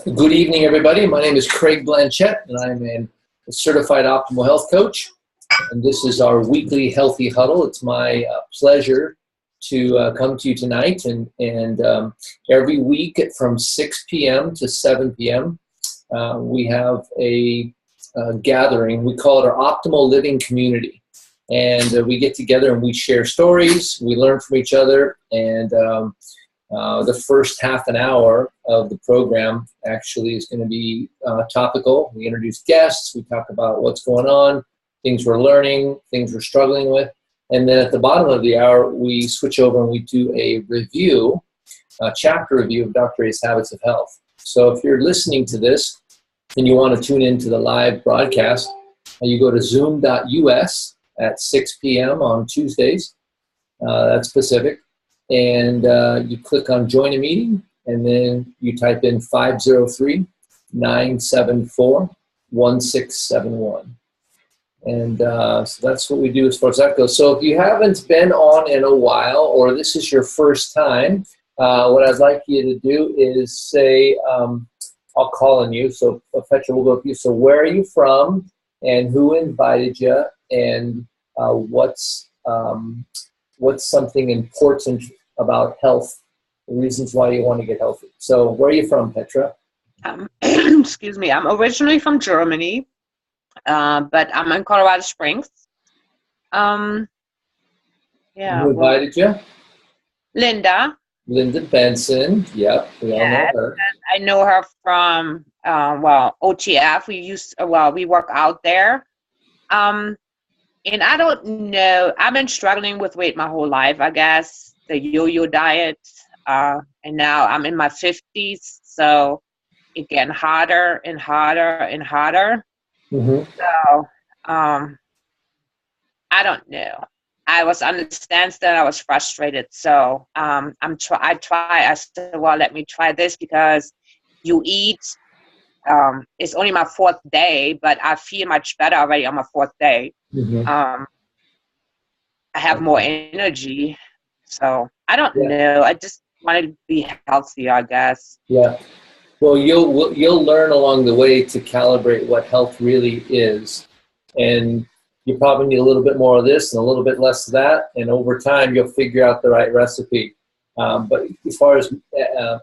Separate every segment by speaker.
Speaker 1: Good evening, everybody. My name is Craig Blanchett, and I'm a certified optimal health coach. And this is our weekly Healthy Huddle. It's my pleasure to come to you tonight. And every week from 6 p.m. to 7 p.m., we have a gathering. We call it our Optimal Living Community. And we get together and we share stories. We learn from each other. And the first half an hour of the program actually is going to be topical. We introduce guests. We talk about what's going on, things we're learning, things we're struggling with. And then at the bottom of the hour, we switch over and we do a review, a chapter review of Dr. A's Habits of Health. So if you're listening to this and you want to tune into the live broadcast, you go to zoom.us at 6 p.m. on Tuesdays. That's Pacific. And you click on join a meeting, and then you type in 503-974-1671. And so that's what we do as far as that goes. So if you haven't been on in a while, or this is your first time, what I'd like you to do is say, I'll call on you. So Petra will go with you. So where are you from, and who invited you, and what's something important about health, the reasons why you want to get healthy. So where are you from, Petra?
Speaker 2: Excuse me. I'm originally from Germany, but I'm in Colorado Springs.
Speaker 1: Who invited you?
Speaker 2: Linda.
Speaker 1: Linda Benson. Yep, we all know her.
Speaker 2: I know her from, OTF. We work out there. And I don't know, I've been struggling with weight my whole life, I guess. The yo-yo diet, and now I'm in my 50s, so it's getting harder and harder and harder.
Speaker 1: Mm-hmm.
Speaker 2: So I don't know. I was on the standstill. I was frustrated, so I said, well, let me try this because you eat. It's only my 4th day, but I feel much better already on my 4th day.
Speaker 1: Mm-hmm.
Speaker 2: I have more energy. So I don't know. I just want to be healthy, I guess.
Speaker 1: Yeah. Well, you'll learn along the way to calibrate what health really is, and you probably need a little bit more of this and a little bit less of that, and over time you'll figure out the right recipe. But as far as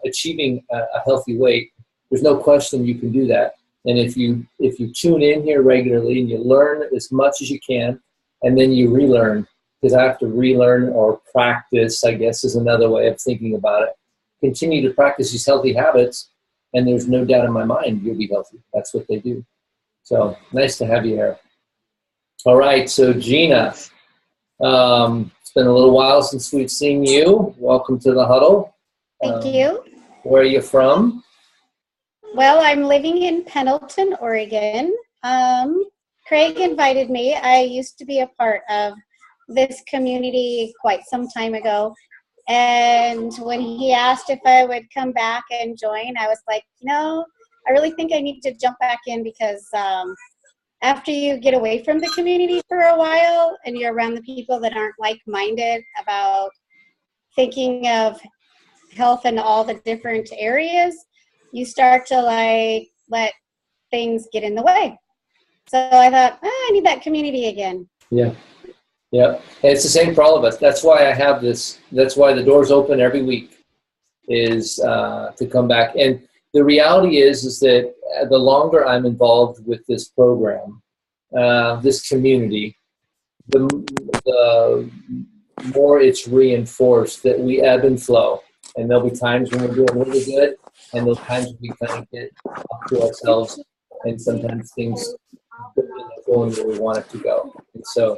Speaker 1: achieving a healthy weight, there's no question you can do that. And if you tune in here regularly and you learn as much as you can, and then you relearn. Because I have to relearn or practice, I guess, is another way of thinking about it. Continue to practice these healthy habits, and there's no doubt in my mind you'll be healthy. That's what they do. So nice to have you here. All right, so Gina, it's been a little while since we've seen you. Welcome to the huddle.
Speaker 3: Thank you.
Speaker 1: Where are you from?
Speaker 3: Well, I'm living in Pendleton, Oregon. Craig invited me. I used to be a part of this community quite some time ago, and when he asked if I would come back and join, I was like, I really think I need to jump back in because after you get away from the community for a while and you're around the people that aren't like-minded about thinking of health in all the different areas, you start to let things get in the way. So I thought, I need that community again.
Speaker 1: Yeah. Yeah, and it's the same for all of us. That's why I have this. That's why the door's open every week, is to come back. And the reality is that the longer I'm involved with this program, this community, the more it's reinforced that we ebb and flow. And there'll be times when we're doing really good, and those times when we kind of get up to ourselves, and sometimes things don't go where we want it to go. And so.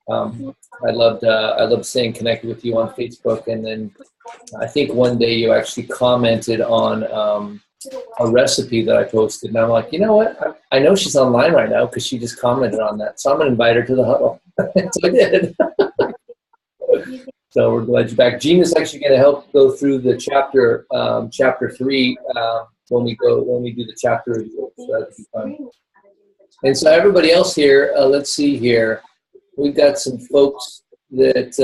Speaker 1: I loved staying connected with you on Facebook, and then I think one day you actually commented on a recipe that I posted, and I'm like, you know what? I know she's online right now because she just commented on that, so I'm gonna invite her to the huddle. So I did. So we're glad you're back. Gina's actually going to help go through the chapter 3 when we do the chapter review. So that'll be fun. And so everybody else here, let's see here. We've got some folks that,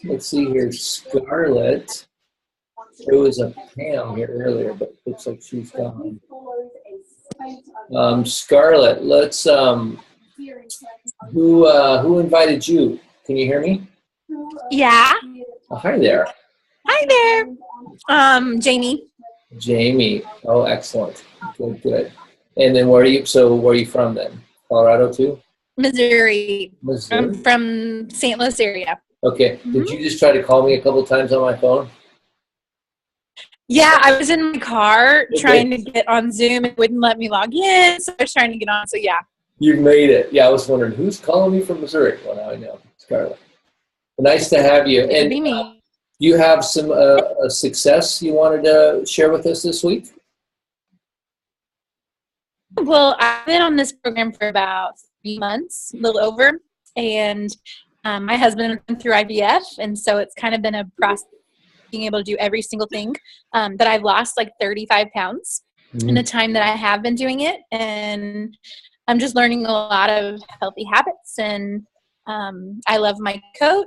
Speaker 1: let's see here, Scarlett. There was a Pam here earlier, but it looks like she's gone. Scarlett, let's who invited you? Can you hear me?
Speaker 4: Yeah.
Speaker 1: Oh, hi there.
Speaker 4: Hi there. Jamie.
Speaker 1: Jamie. Oh, excellent. Good, good. And then where are you from then? Colorado too?
Speaker 4: Missouri.
Speaker 1: Missouri.
Speaker 4: I'm from St. Louis area.
Speaker 1: Okay. Did you just try to call me a couple times on my phone?
Speaker 4: Yeah, I was in my car trying to get on Zoom. It wouldn't let me log in, so I was trying to get on. So yeah.
Speaker 1: You've made it. Yeah, I was wondering who's calling me from Missouri. Well, now I know. Scarlett. Nice to have you.
Speaker 4: It'd be me.
Speaker 1: You have some success you wanted to share with us this week?
Speaker 4: Well, I've been on this program for about 3 months, a little over, and my husband went through IVF, and so it's kind of been a process being able to do every single thing. That I've lost like 35 pounds in the time that I have been doing it, and I'm just learning a lot of healthy habits, and I love my coach,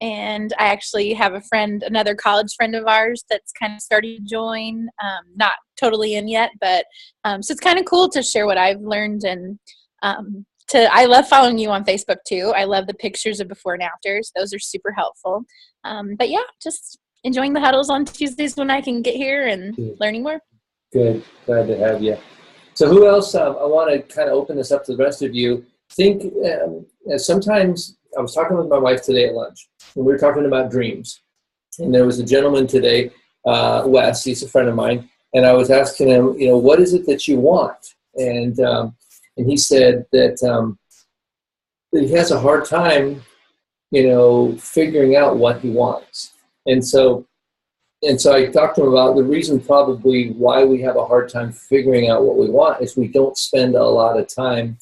Speaker 4: and I actually have a friend, another college friend of ours that's kind of starting to join, not totally in yet, but so it's kind of cool to share what I've learned, and I love following you on Facebook too. I love the pictures of before and afters. Those are super helpful. But yeah, just enjoying the huddles on Tuesdays when I can get here and learning more.
Speaker 1: Good. Glad to have you. So who else? I want to kind of open this up to the rest of you. Think sometimes I was talking with my wife today at lunch, and we were talking about dreams. And there was a gentleman today, Wes, he's a friend of mine, and I was asking him, what is it that you want? And he said that he has a hard time, figuring out what he wants. And so I talked to him about the reason probably why we have a hard time figuring out what we want is we don't spend a lot of time.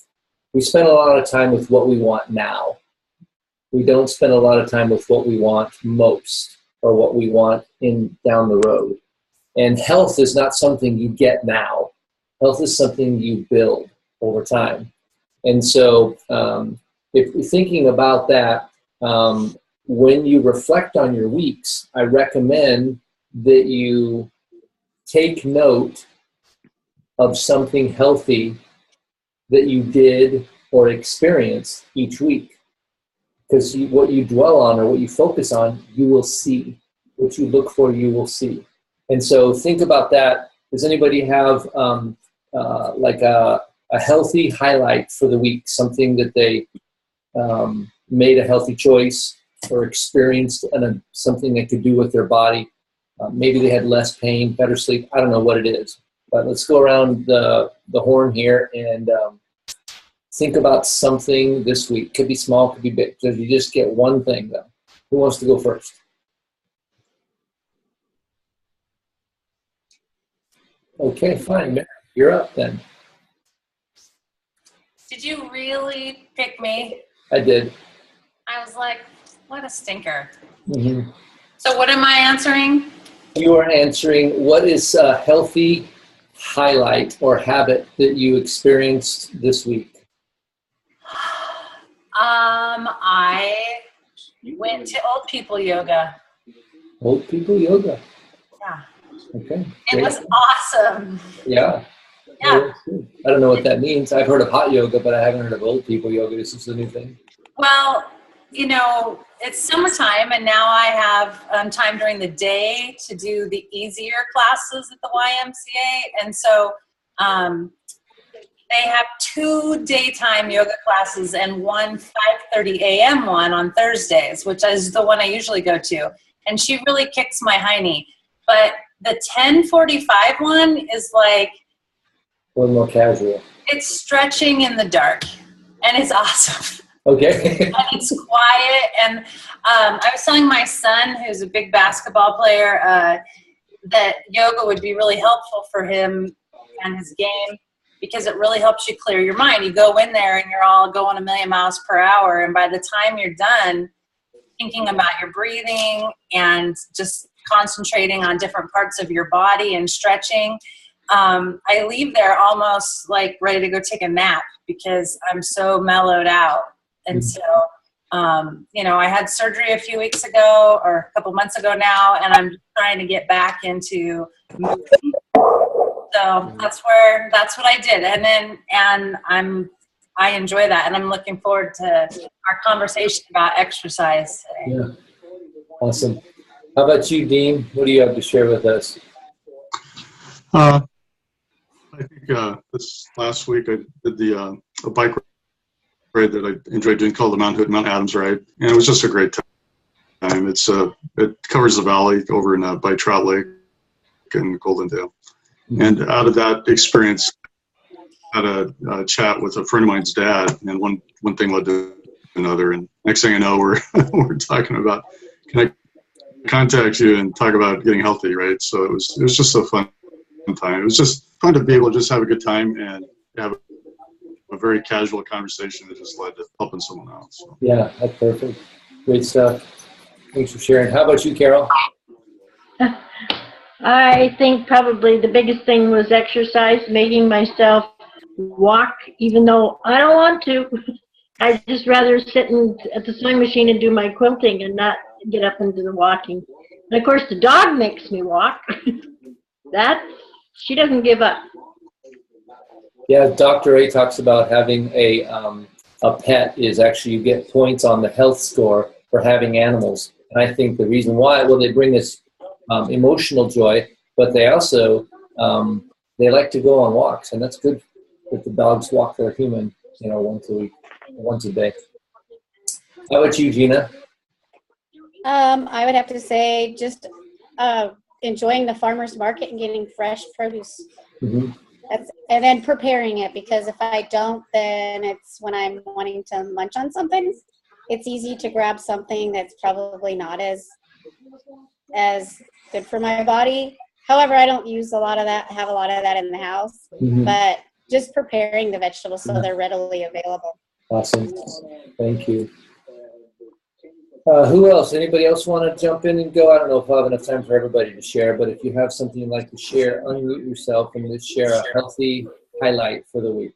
Speaker 1: We spend a lot of time with what we want now. We don't spend a lot of time with what we want most or what we want down the road. And health is not something you get now. Health is something you build over time. And so if you're thinking about that, when you reflect on your weeks, I recommend that you take note of something healthy that you did or experienced each week. Because what you dwell on or what you focus on, you will see. What you look for, you will see. And so think about that. Does anybody have like a healthy highlight for the week, something that they made a healthy choice or experienced something they could do with their body? Maybe they had less pain, better sleep. I don't know what it is. But let's go around the horn here and think about something this week. Could be small, could be big. So you just get one thing, though. Who wants to go first? Okay, fine. Mary, you're up then.
Speaker 5: Did you really pick me?
Speaker 1: I did.
Speaker 5: I was like, what a stinker.
Speaker 1: Mm-hmm.
Speaker 5: So what am I answering?
Speaker 1: You are answering what is a healthy highlight or habit that you experienced this week?
Speaker 5: I went to old people yoga.
Speaker 1: Old people yoga.
Speaker 5: Yeah.
Speaker 1: Okay.
Speaker 5: It was awesome.
Speaker 1: Yeah.
Speaker 5: Yeah.
Speaker 1: I don't know what that means. I've heard of hot yoga, but I haven't heard of old people yoga. This is a new thing.
Speaker 5: Well, it's summertime, and now I have time during the day to do the easier classes at the YMCA. And so they have 2 daytime yoga classes and one 5:30 a.m. one on Thursdays, which is the one I usually go to. And she really kicks my hiney. But the 10:45 one is like
Speaker 1: a little more casual.
Speaker 5: It's stretching in the dark, and it's awesome.
Speaker 1: Okay.
Speaker 5: And it's quiet. And I was telling my son, who's a big basketball player, that yoga would be really helpful for him and his game because it really helps you clear your mind. You go in there and you're all going 1,000,000 miles per hour, and by the time you're done thinking about your breathing and just concentrating on different parts of your body and stretching, I leave there almost like ready to go take a nap because I'm so mellowed out. And so I had surgery a few weeks ago or a couple months ago now, and I'm trying to get back into moving. So that's what I did. And I enjoy that. And I'm looking forward to our conversation about exercise today.
Speaker 1: Yeah. Awesome. How about you, Dean? What do you have to share with us?
Speaker 6: I think this last week I did a bike ride that I enjoyed doing called the Mount Adams ride, and it was just a great time. It covers the valley over in by Trout Lake in Goldendale, and out of that experience, I had a chat with a friend of mine's dad, and one thing led to another, and next thing I know, we're talking about, can I contact you and talk about getting healthy, right? So it was just a fun time. It was just fun to be able to just have a good time and have a very casual conversation that just led to helping someone out. So.
Speaker 1: Yeah, that's perfect. Great stuff. Thanks for sharing. How about you, Carol?
Speaker 7: I think probably the biggest thing was exercise, making myself walk, even though I don't want to. I'd just rather sit at the sewing machine and do my quilting and not get up and do the walking. And of course, the dog makes me walk. She doesn't give up.
Speaker 1: Yeah, Dr. A talks about having a pet is actually you get points on the health score for having animals. And I think the reason why, well, they bring us emotional joy, but they also, they like to go on walks, and that's good that the dogs walk their human, once a week, once a day. How about you, Gina?
Speaker 3: I would have to say just enjoying the farmer's market and getting fresh produce.
Speaker 1: Mm-hmm.
Speaker 3: And then preparing it, because if I don't, then it's when I'm wanting to munch on something, it's easy to grab something that's probably not as good for my body. However, I don't use a lot of that, have a lot of that in the house, but just preparing the vegetables so they're readily available.
Speaker 1: Awesome. Thank you. Who else? Anybody else want to jump in and go? I don't know if I'll have enough time for everybody to share, but if you have something you'd like to share, unmute yourself and just share a healthy highlight for the week.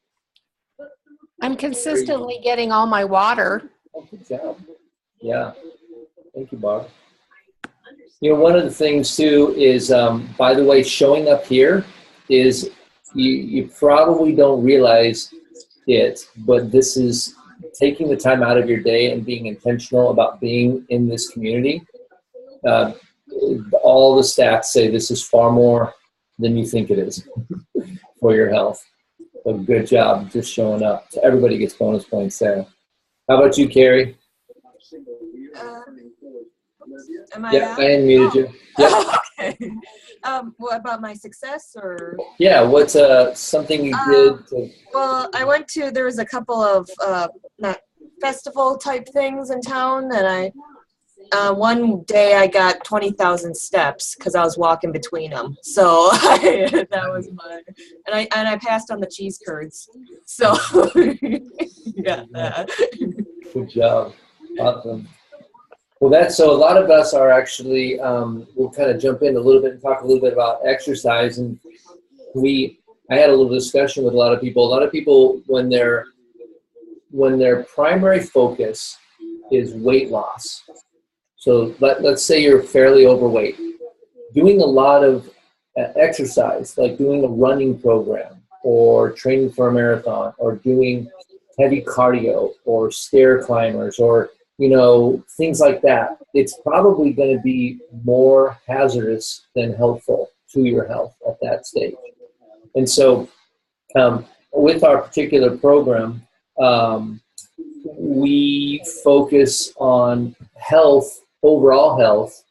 Speaker 8: I'm consistently getting all my water.
Speaker 1: Oh, good job. Yeah. Thank you, Barb. One of the things, too, is, by the way, showing up here is, you probably don't realize it, but this is taking the time out of your day and being intentional about being in this community. All the stats say this is far more than you think it is for your health. So good job just showing up. So everybody gets bonus points there. How about you, Carrie?
Speaker 9: Am I
Speaker 1: Yeah,
Speaker 9: out?
Speaker 1: I unmuted you. Yep.
Speaker 9: Okay. What about my success or?
Speaker 1: Yeah, what's something you did?
Speaker 9: Well, there was a couple of not festival type things in town, and one day I got 20,000 steps because I was walking between them. So that was mine, and I passed on the cheese curds. So yeah.
Speaker 1: Good job. Awesome. Well, so a lot of us are actually, we'll kind of jump in a little bit and talk a little bit about exercise. And I had a little discussion with a lot of people. A lot of people, when their primary focus is weight loss. So let's say you're fairly overweight. Doing a lot of exercise, like doing a running program or training for a marathon or doing heavy cardio or stair climbers or things like that, it's probably going to be more hazardous than helpful to your health at that stage. And so with our particular program, we focus on health, overall health,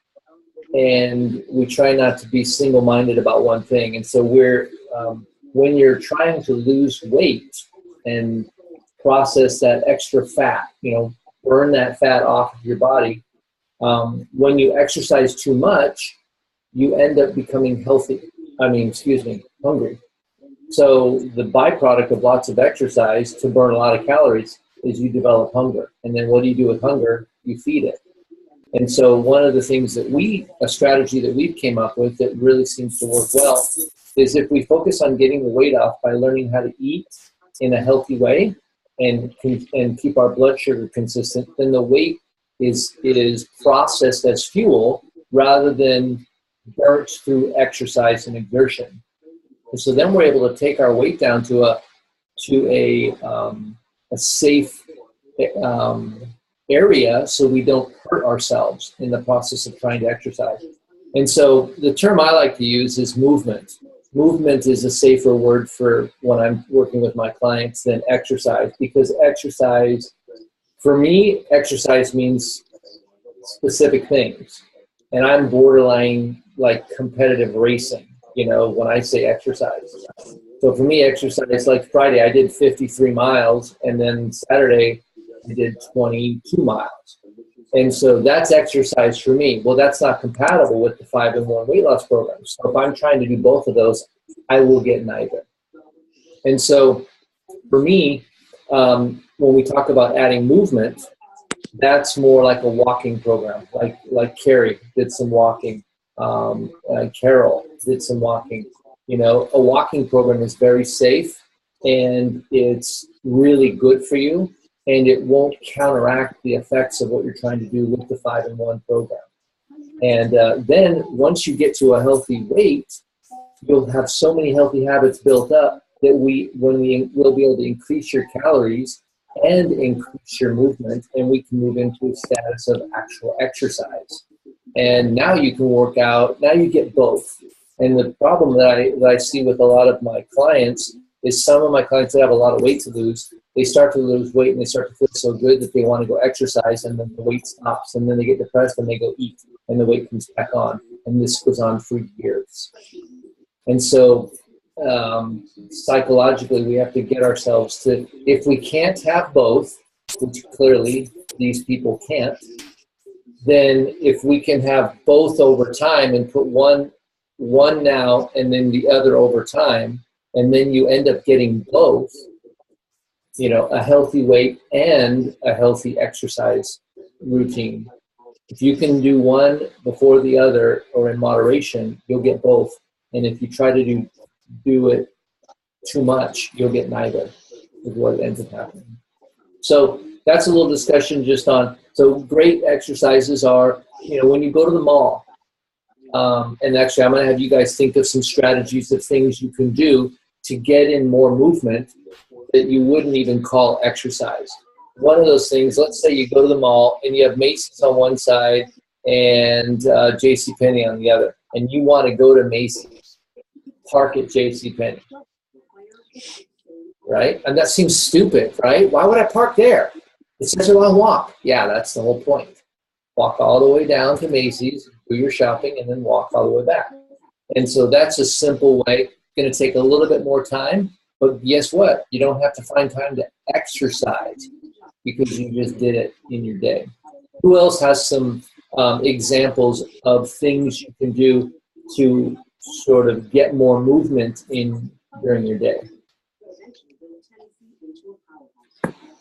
Speaker 1: and we try not to be single-minded about one thing. And so when you're trying to lose weight and process that extra fat, burn that fat off of your body. When you exercise too much, you end up becoming hungry. So the byproduct of lots of exercise to burn a lot of calories is you develop hunger. And then what do you do with hunger? You feed it. And so one of the things a strategy that we've came up with that really seems to work well is if we focus on getting the weight off by learning how to eat in a healthy way, and keep our blood sugar consistent, then the weight is processed as fuel rather than burnt through exercise and exertion. And so then we're able to take our weight down to a safe area, so we don't hurt ourselves in the process of trying to exercise. And so the term I like to use is movement. Movement is a safer word for when I'm working with my clients than exercise, because exercise, for me, exercise means specific things. And I'm borderline like competitive racing, when I say exercise. So for me, exercise, like Friday, I did 53 miles, and then Saturday, I did 22 miles. And so that's exercise for me. Well, that's not compatible with the 5-in-1 weight loss program. So if I'm trying to do both of those, I will get neither. And so for me, when we talk about adding movement, that's more like a walking program, like Carrie did some walking, Carol did some walking. A walking program is very safe, and it's really good for you, and it won't counteract the effects of what you're trying to do with the 5-in-1 program. And then once you get to a healthy weight, you'll have so many healthy habits built up that we'll be able to increase your calories and increase your movement, and we can move into a status of actual exercise. And now you can work out, now you get both. And the problem that I see with a lot of my clients is some of my clients that have a lot of weight to lose, they start to lose weight and they start to feel so good that they want to go exercise, and then the weight stops, and then they get depressed and they go eat, and the weight comes back on. And this goes on for years. And so psychologically, we have to get ourselves to, if we can't have both, which clearly these people can't, then if we can have both over time and put one now and then the other over time, and then you end up getting both, a healthy weight and a healthy exercise routine. If you can do one before the other or in moderation, you'll get both. And if you try to do it too much, you'll get neither, is what ends up happening. So that's a little discussion just on, so great exercises are, when you go to the mall, and actually I'm going to have you guys think of some strategies of things you can do to get in more movement that you wouldn't even call exercise. One of those things, let's say you go to the mall and you have Macy's on one side and JCPenney on the other, and you want to go to Macy's, park at JCPenney, right? And that seems stupid, right? Why would I park there? It's such a long walk. Yeah, that's the whole point. Walk all the way down to Macy's, do your shopping, and then walk all the way back. And so that's a simple way. It's going to take a little bit more time, but guess what? You don't have to find time to exercise because you just did it in your day. Who else has some examples of things you can do to sort of get more movement in during your day?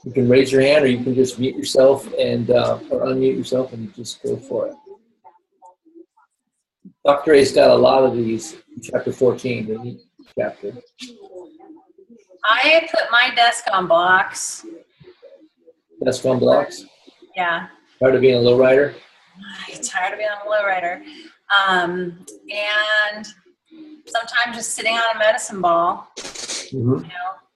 Speaker 1: You can raise your hand, or you can just mute yourself and or unmute yourself and just go for it. Dr. A's got a lot of these in chapter 14, the neat chapter.
Speaker 5: I put my desk on blocks.
Speaker 1: Desk on blocks?
Speaker 5: Yeah.
Speaker 1: Tired of being a lowrider?
Speaker 5: I'm tired of being a lowrider. And sometimes just sitting on a medicine ball.
Speaker 1: Mm-hmm.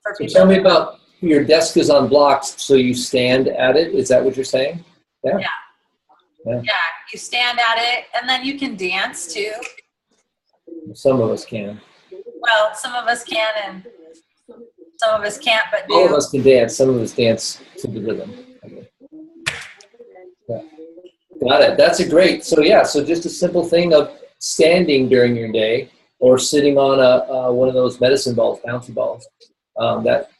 Speaker 5: For
Speaker 1: So
Speaker 5: people.
Speaker 1: tell me about your desk is on blocks, so you stand at it. Is that what you're saying? Yeah.
Speaker 5: Yeah, you stand at it, and then you can dance too.
Speaker 1: Some of us can.
Speaker 5: Well, some of us can, and some of us can't, but do.
Speaker 1: All of us can dance. Some of us dance to the rhythm. Okay. Yeah. Got it. That's a great. So yeah. So just a simple thing of standing during your day, or sitting on a one of those medicine balls, bouncy balls.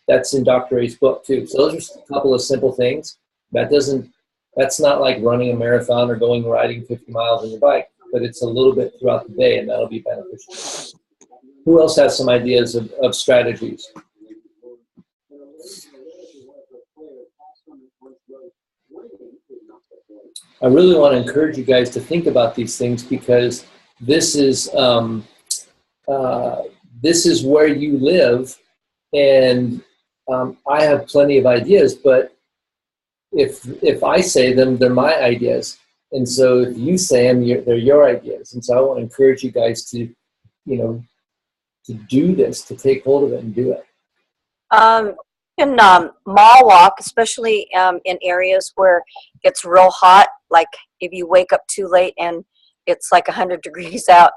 Speaker 1: That's in Dr. A's book too. So those are just a couple of simple things. That's not like running a marathon or riding 50 miles on your bike, but it's a little bit throughout the day, and that'll be beneficial. Who else has some ideas of strategies? I really want to encourage you guys to think about these things, because this is where you live, and I have plenty of ideas, but if I say them, they're my ideas. And so if you say them, they're your ideas. And so I want to encourage you guys to, to do this, to take hold of it and do it.
Speaker 10: In mall walk, especially in areas where it gets real hot, like if you wake up too late and it's like 100 degrees out,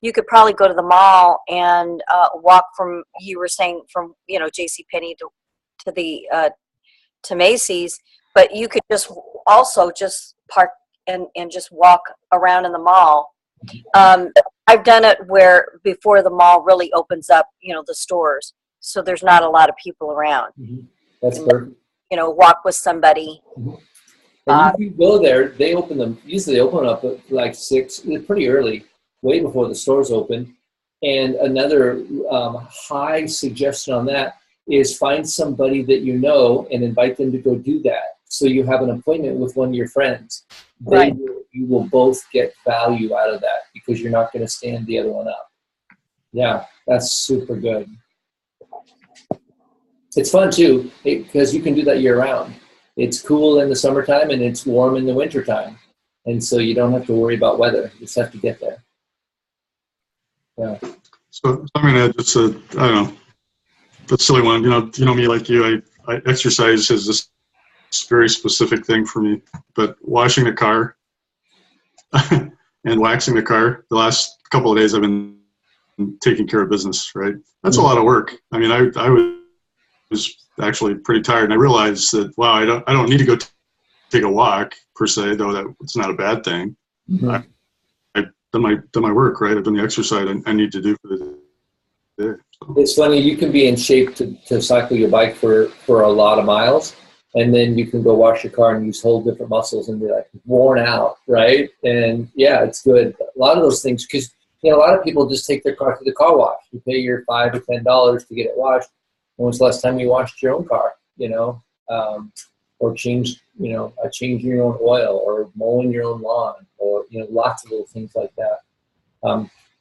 Speaker 10: you could probably go to the mall and walk from, you were saying, from JCPenney to Macy's, but you could just also just park and just walk around in the mall. I've done it where before the mall really opens up, the stores, so there's not a lot of people around.
Speaker 1: Mm-hmm. That's perfect.
Speaker 10: Walk with somebody.
Speaker 1: Mm-hmm. And you can go there. They open them. Usually they open up at like 6, pretty early, way before the stores open. And another high suggestion on that is find somebody that you know and invite them to go do that. So you have an appointment with one of your friends.
Speaker 10: Right.
Speaker 1: You will both get value out of that because you're not going to stand the other one up. Yeah, that's super good. It's fun too because you can do that year round. It's cool in the summertime and it's warm in the wintertime. And so you don't have to worry about weather. You just have to get there. Yeah.
Speaker 6: So I'm going to add just a, I don't know, a silly one. You know me, like you, I exercise is this very specific thing for me. But washing the car and waxing the car, the last couple of days I've been taking care of business, right? That's a lot of work. I mean, I was actually pretty tired, and I realized that, wow, I don't need to go take a walk per se, though that it's not a bad thing. Mm-hmm. I've done my work, right? I've done the exercise I need to do for the day. So.
Speaker 1: It's funny, you can be in shape to cycle your bike for a lot of miles, and then you can go wash your car and use whole different muscles and be like worn out, right? And yeah, it's good. A lot of those things, because a lot of people just take their car to the car wash. You pay your $5 or $10 to get it washed. When was the last time you washed your own car? Or changed your own oil, or mowing your own lawn, or lots of little things like that.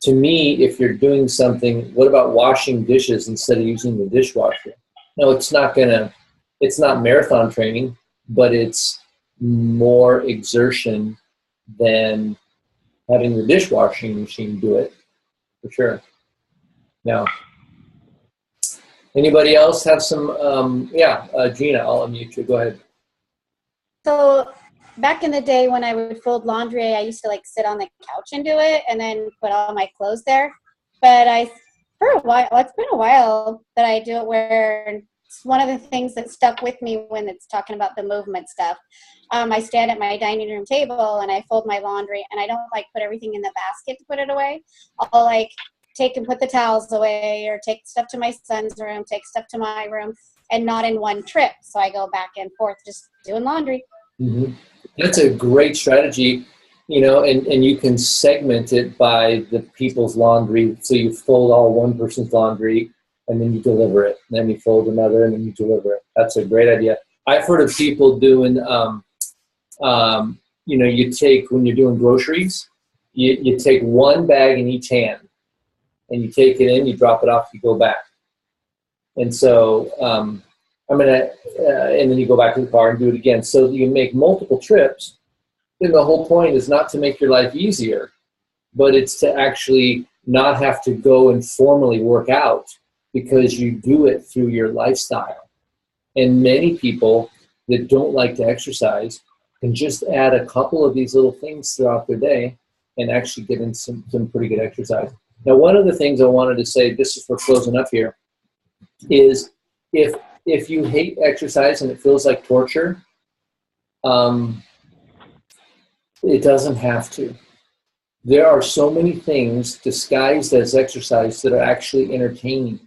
Speaker 1: To me, if you're doing something, what about washing dishes instead of using the dishwasher? No, it's not marathon training, but it's more exertion than having the dishwashing machine do it, for sure. Now, anybody else have some, Gina, I'll unmute you, go ahead.
Speaker 3: So back in the day when I would fold laundry, I used to sit on the couch and do it and then put all my clothes there. But it's been a while that I do it where it's one of the things that stuck with me when it's talking about the movement stuff. I stand at my dining room table and I fold my laundry, and I don't put everything in the basket to put it away. I'll take and put the towels away, or take stuff to my son's room, take stuff to my room, and not in one trip. So I go back and forth just doing laundry.
Speaker 1: Mm-hmm. That's a great strategy, and you can segment it by the people's laundry. So you fold all one person's laundry, and then you deliver it. And then you fold another, and then you deliver it. That's a great idea. I've heard of people doing, you take, when you're doing groceries, you take one bag in each hand, and you take it in, you drop it off, you go back. And so and then you go back to the car and do it again. So you make multiple trips. And the whole point is not to make your life easier, but it's to actually not have to go and formally work out, because you do it through your lifestyle. And many people that don't like to exercise can just add a couple of these little things throughout their day and actually get in some pretty good exercise. Now, one of the things I wanted to say, this is for closing up here, is if you hate exercise and it feels like torture, it doesn't have to. There are so many things disguised as exercise that are actually entertaining,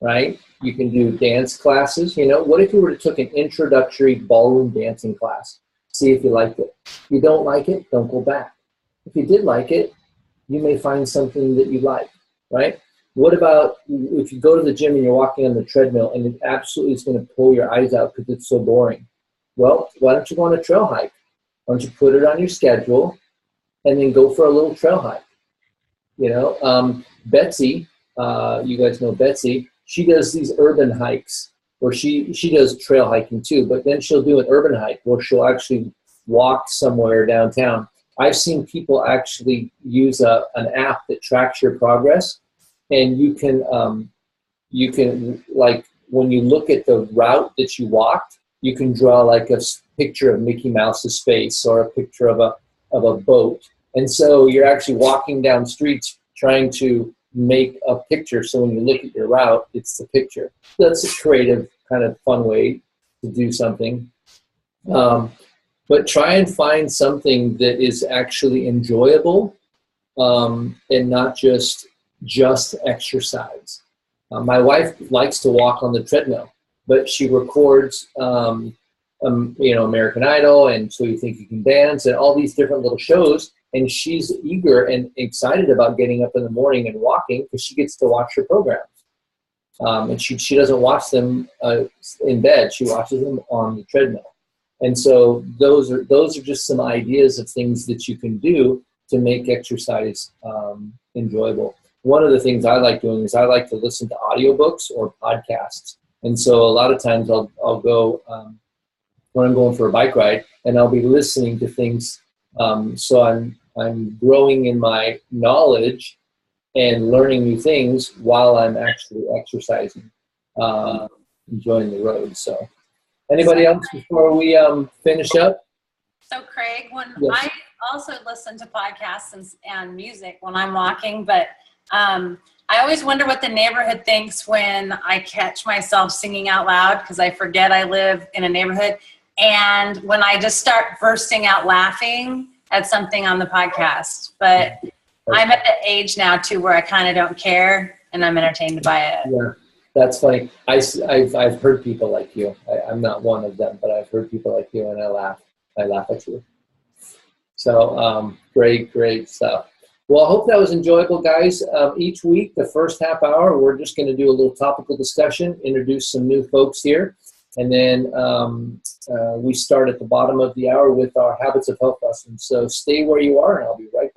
Speaker 1: right? You can do dance classes. What if you were to take an introductory ballroom dancing class? See if you liked it. If you don't like it, don't go back. If you did like it, you may find something that you like, right? What about if you go to the gym and you're walking on the treadmill and it absolutely is going to pull your eyes out because it's so boring? Well, why don't you go on a trail hike? Why don't you put it on your schedule and then go for a little trail hike? Betsy, you guys know Betsy, she does these urban hikes. or she does trail hiking too, but then she'll do an urban hike where she'll actually walk somewhere downtown. I've seen people actually use an app that tracks your progress, and you can like when you look at the route that you walked, you can draw like a picture of Mickey Mouse's face or a picture of a boat, and so you're actually walking down streets trying to make a picture. So when you look at your route, it's the picture. That's a creative kind of fun way to do something. But try and find something that is actually enjoyable, and not just exercise. My wife likes to walk on the treadmill, but she records, American Idol and So You Think You Can Dance and all these different little shows. And she's eager and excited about getting up in the morning and walking because she gets to watch her programs. And she doesn't watch them in bed. She watches them on the treadmill. And so those are just some ideas of things that you can do to make exercise enjoyable. One of the things I like doing is I like to listen to audiobooks or podcasts. And so a lot of times I'll go when I'm going for a bike ride, and I'll be listening to things. So I'm growing in my knowledge and learning new things while I'm actually exercising, enjoying the road. So anybody else before we finish up?
Speaker 5: So Craig,
Speaker 1: Yes.
Speaker 5: I also listen to podcasts and music when I'm walking, but I always wonder what the neighborhood thinks when I catch myself singing out loud because I forget I live in a neighborhood. And when I just start bursting out laughing at something on the podcast. But I'm at the age now, too, where I kind of don't care, and I'm entertained by it.
Speaker 1: Yeah, that's funny. I've heard people like you. I'm not one of them, but I've heard people like you, and I laugh at you. So great stuff. Well, I hope that was enjoyable, guys. Each week, the first half hour, we're just going to do a little topical discussion, introduce some new folks here, and then we start at the bottom of the hour with our Habits of Health lesson. So stay where you are, and I'll be right back.